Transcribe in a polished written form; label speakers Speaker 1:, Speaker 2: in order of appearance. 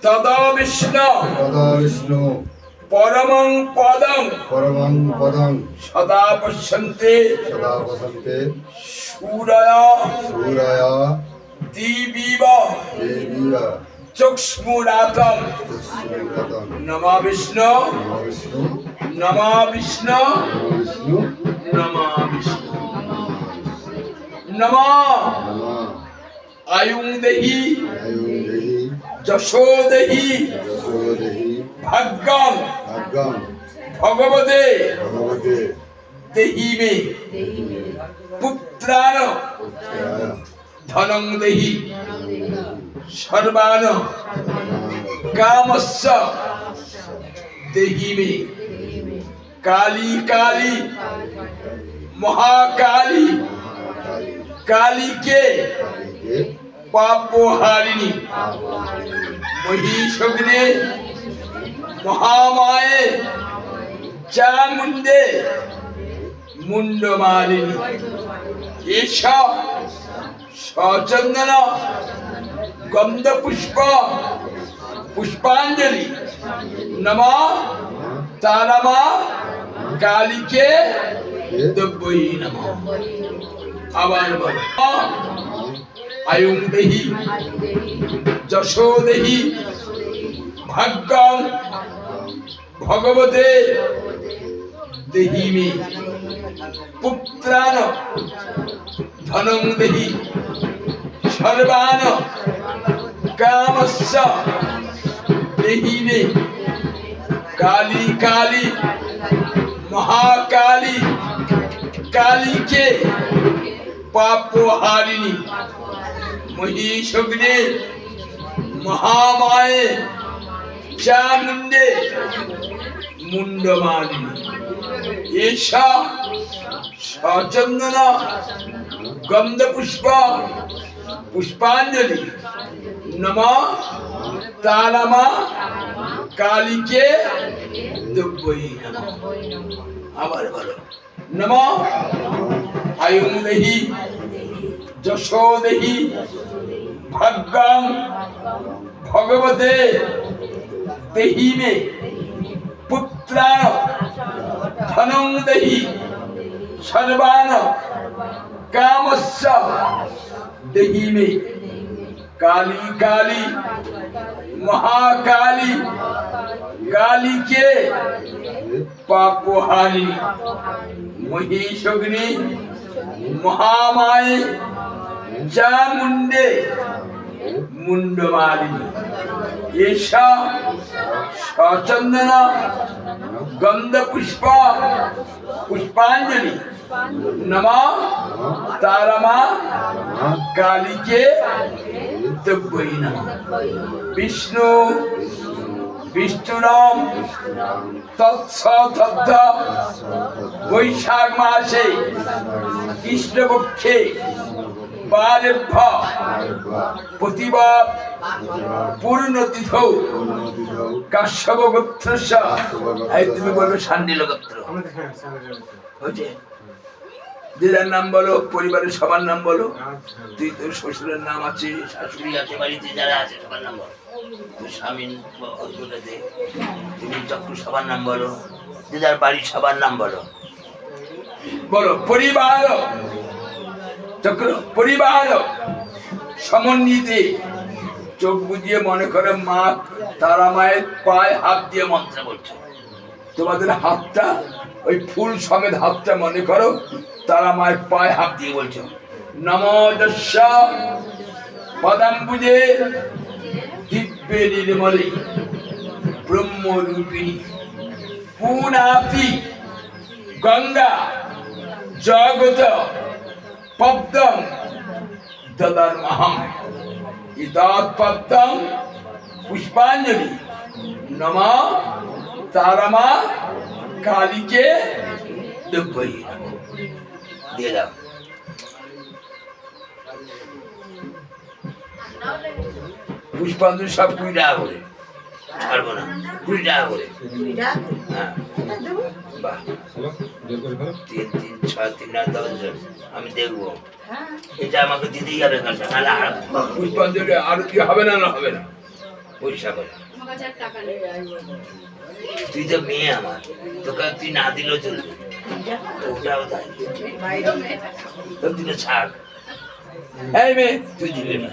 Speaker 1: তদা বিষ্ণু
Speaker 2: পরমং পদং
Speaker 1: সদা পশ্যন্তে সূরয়া দিবিব চক্ষুরাতম নমঃ বিষ্ণু নমঃ বিষ্ণু নমঃ বিষ্ণু নমঃ আয়ুং দেহি যশো দেহি ভাগ্যং ভগবতে দেহি মে পুত্রান ধনং দেহি সর্বান কামস্য দেহি মে কালী কালী মহাকালী কালীকে পাপহারিণী মহিষগ্নে মহামায়ে চামুণ্ডে মুন্ডমালিনী এষা সচন্দন গন্ধ পুষ্প পুষ্পাঞ্জলি নমঃ তারামা কালীকে দ্রব্যই নমঃ। আবার বল আয়ুং দেহি যশো দেহি ভাগ্যং ভগবতে দেহি মে পুত্রান ধনং দেহি সর্বান কামস্য দেহি মে কালী কালী মহাকালী কালীকে পাপহারিণী মহিষগ্নে মহামায়ে চামুণ্ডে মুন্ডমালিনী এষা সচন্দন গন্ধ পুষ্প পুষ্পাঞ্জলি নমঃ তারামা কালীকে দ্রব্যই নমঃ। আবার বলো নমঃ আয়ুং দেহি যশো দেহি ভাগ্যং ভগবতে দেহি মে পুত্রান ধনং দেহি সর্বান কামস্য দেহি মে কালী কালী মহাকালী কালীকে পাপহারিণী মহিষগ্নি মহামায়ে চামুণ্ডে মুন্ডমালিনী এষা সচন্দন গন্ধ পুষ্প পুষ্পাঞ্জলি নমঃ তারামা কালীকে দ্রব্যই নমঃ। বিষ্ণু বিষ্ণুরাম তৎসদ্ধ বৈশাখ মাসে কৃষ্ণপক্ষে বারেভ্য প্রতিবার পূর্ণতিথৌ কাশ্যপ গোত্রস্য। এই তুমি বলো শান্ডিল গোত্র হচ্ছে। দিদার নাম বলো, পরিবারের সবার নাম বলো। তুই তোর শ্বশুরের নাম আছে, শাশুড়ি আছে, বাড়িতে যারা আছে সবার নাম বলো। তুই স্বামী দে, তুমি চক্র সবার নাম বলো। দিদার বাড়ির সবার নাম বলো। বলো পরিবার চক্র পরিবার সমন্বিতে চোখ বুঝিয়ে মনে করে মা তারা মায়ের পায়ে হাত দিয়ে মন্ত্র বলছে। তোমাদের হাতটা ওই ফুল সমেত হাতটা মনে করো তারা মায়ের পায়ে হাত দিয়ে বলছো নমো দস্য পদাম্বুজে দিব্যে নির্মলে ব্রহ্মরূপিণী পুনাতি গঙ্গা জগত পদ্মং দদর্মহং ইদাত পদ্মং পুষ্পাঞ্জলি নমঃ তারামা কালীকে দ্রব্যই দিয়ে দাও। পুষ্পাঞ্জলি সব 20 টাকা করে, ছাড়বো না, 20 টাকা করে। হ্যাঁ বাহ, 3 3 6 3 আর 10 জন আমি দেখবো। এটা আমাকে দিতেই হবে, পুষ্পাঞ্জলি আর কি হবে না, না হবে না। পয়সা করে
Speaker 2: আমার কাছে আর টাকা নেই।
Speaker 1: তুই তো মেয়ে আমার, তোকে তুই না দিলেও চলবে। ওটাও তাই,
Speaker 2: বাইরেও মেয়ে থাকে।
Speaker 1: তো দুটো ছাড়। এই মেয়ে তুই দিবি না।